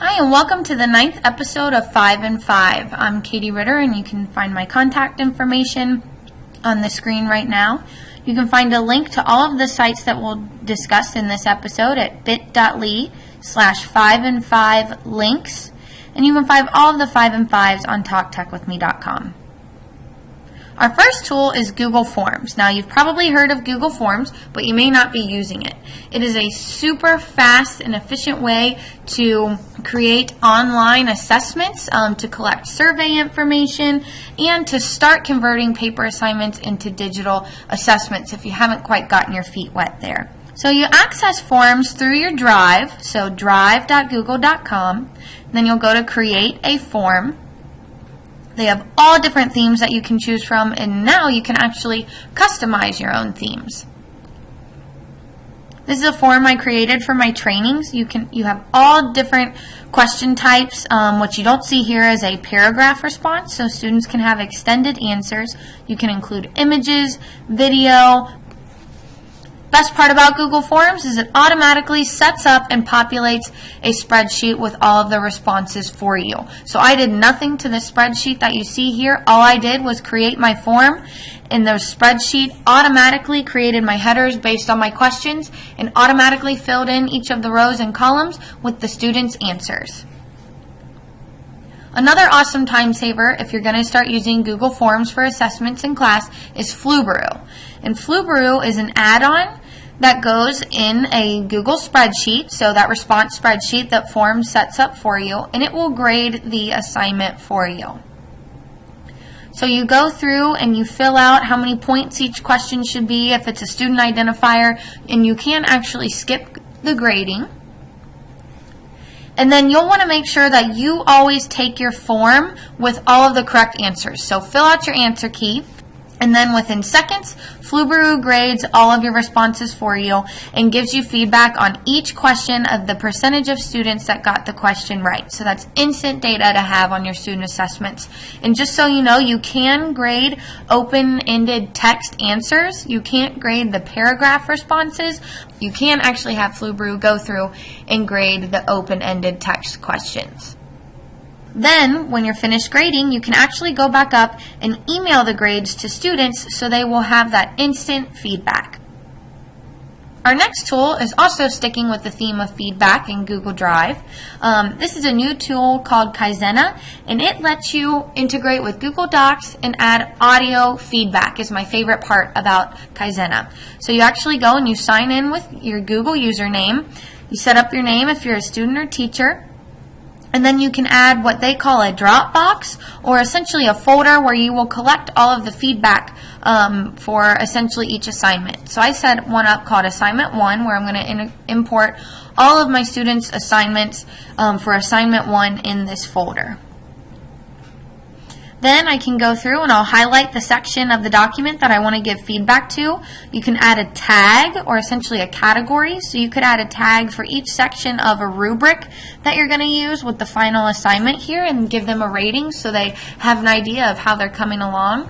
Hi, and welcome to the 9th episode of 5 and 5. I'm Katie Ritter, and you can find my contact information on the screen right now. You can find a link to all of the sites that we'll discuss in this episode at bit.ly/5and5links, and you can find all of the 5 and 5s on talktechwithme.com. Our first tool is Google Forms. Now, you've probably heard of Google Forms, but you may not be using it. It is a super fast and efficient way to create online assessments, to collect survey information, and to start converting paper assignments into digital assessments if you haven't quite gotten your feet wet there. So you access Forms through your Drive, so drive.google.com. Then you'll go to Create a Form. They have all different themes that you can choose from, and now you can actually customize your own themes. This is a form I created for my trainings. You have all different question types. What you don't see here is a paragraph response, so students can have extended answers. You can include images, video. Best part about Google Forms is it automatically sets up and populates a spreadsheet with all of the responses for you. So I did nothing to the spreadsheet that you see here. All I did was create my form, and the spreadsheet automatically created my headers based on my questions and automatically filled in each of the rows and columns with the students' answers. Another awesome time saver if you're going to start using Google Forms for assessments in class is Flubaroo. And Flubaroo is an add-on that goes in a Google spreadsheet, so that response spreadsheet that Forms sets up for you, and it will grade the assignment for you. So you go through and you fill out how many points each question should be if it's a student identifier, and you can actually skip the grading. And then you'll want to make sure that you always take your form with all of the correct answers. So fill out your answer key, and then within seconds, Flubaroo grades all of your responses for you and gives you feedback on each question of the percentage of students that got the question right. So that's instant data to have on your student assessments. And just so you know, you can grade open-ended text answers. You can't grade the paragraph responses. You can actually have Flubaroo go through and grade the open-ended text questions. Then, when you're finished grading, you can actually go back up and email the grades to students so they will have that instant feedback. Our next tool is also sticking with the theme of feedback in Google Drive. This is a new tool called Kaizena, and it lets you integrate with Google Docs and add audio feedback, is my favorite part about Kaizena. So you actually go and you sign in with your Google username. You set up your name if you're a student or teacher. And then you can add what they call a Dropbox, or essentially a folder where you will collect all of the feedback for essentially each assignment. So I set one up called Assignment 1, where I'm going to import all of my students' assignments for Assignment 1 in this folder. Then I can go through and I'll highlight the section of the document that I want to give feedback to. You can add a tag, or essentially a category. So you could add a tag for each section of a rubric that you're going to use with the final assignment here and give them a rating so they have an idea of how they're coming along.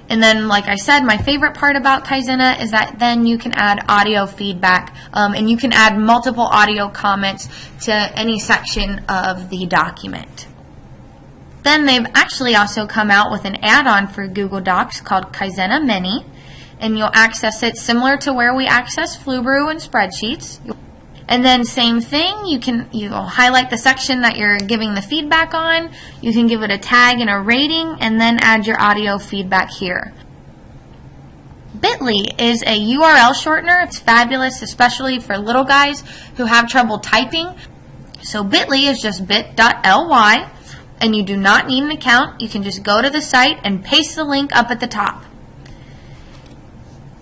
And then, like I said, my favorite part about Kaizena is that then you can add audio feedback, and you can add multiple audio comments to any section of the document. Then they've actually also come out with an add-on for Google Docs called Kaizena Mini, and you'll access it similar to where we access Flubaroo and spreadsheets. And then same thing, you'll highlight the section that you're giving the feedback on, you can give it a tag and a rating, and then add your audio feedback here. Bitly is a URL shortener. It's fabulous, especially for little guys who have trouble typing. So Bitly is just bit.ly. And you do not need an account. You can just go to the site and paste the link up at the top.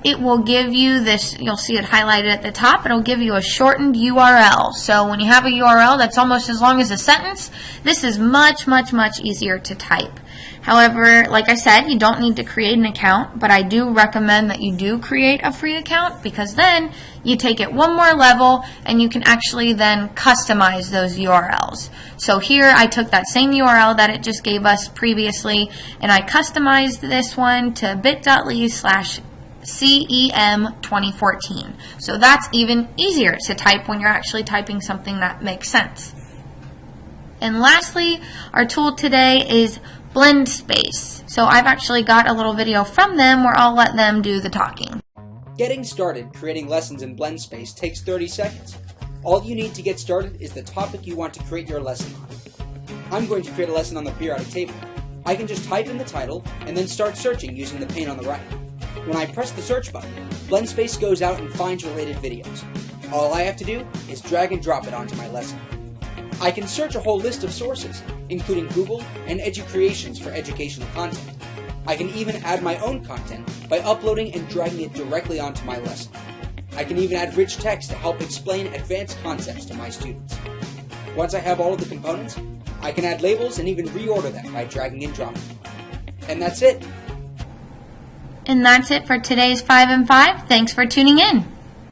It will give you this, you'll see it highlighted at the top, it'll give you a shortened URL. So when you have a URL that's almost as long as a sentence, this is much, much, much easier to type. However, like I said, you don't need to create an account, but I do recommend that you do create a free account, because then you take it one more level and you can actually then customize those URLs. So here I took that same URL that it just gave us previously and I customized this one to bit.ly/CEM2014. So that's even easier to type when you're actually typing something that makes sense. And lastly, our tool today is BlendSpace. So I've actually got a little video from them where I'll let them do the talking. Getting started creating lessons in BlendSpace takes 30 seconds. All you need to get started is the topic you want to create your lesson on. I'm going to create a lesson on the periodic table. I can just type in the title and then start searching using the pane on the right. When I press the search button, BlendSpace goes out and finds related videos. All I have to do is drag and drop it onto my lesson. I can search a whole list of sources, including Google and EduCreations for educational content. I can even add my own content by uploading and dragging it directly onto my lesson. I can even add rich text to help explain advanced concepts to my students. Once I have all of the components, I can add labels and even reorder them by dragging and dropping. And that's it. And that's it for today's 5 and 5. Thanks for tuning in.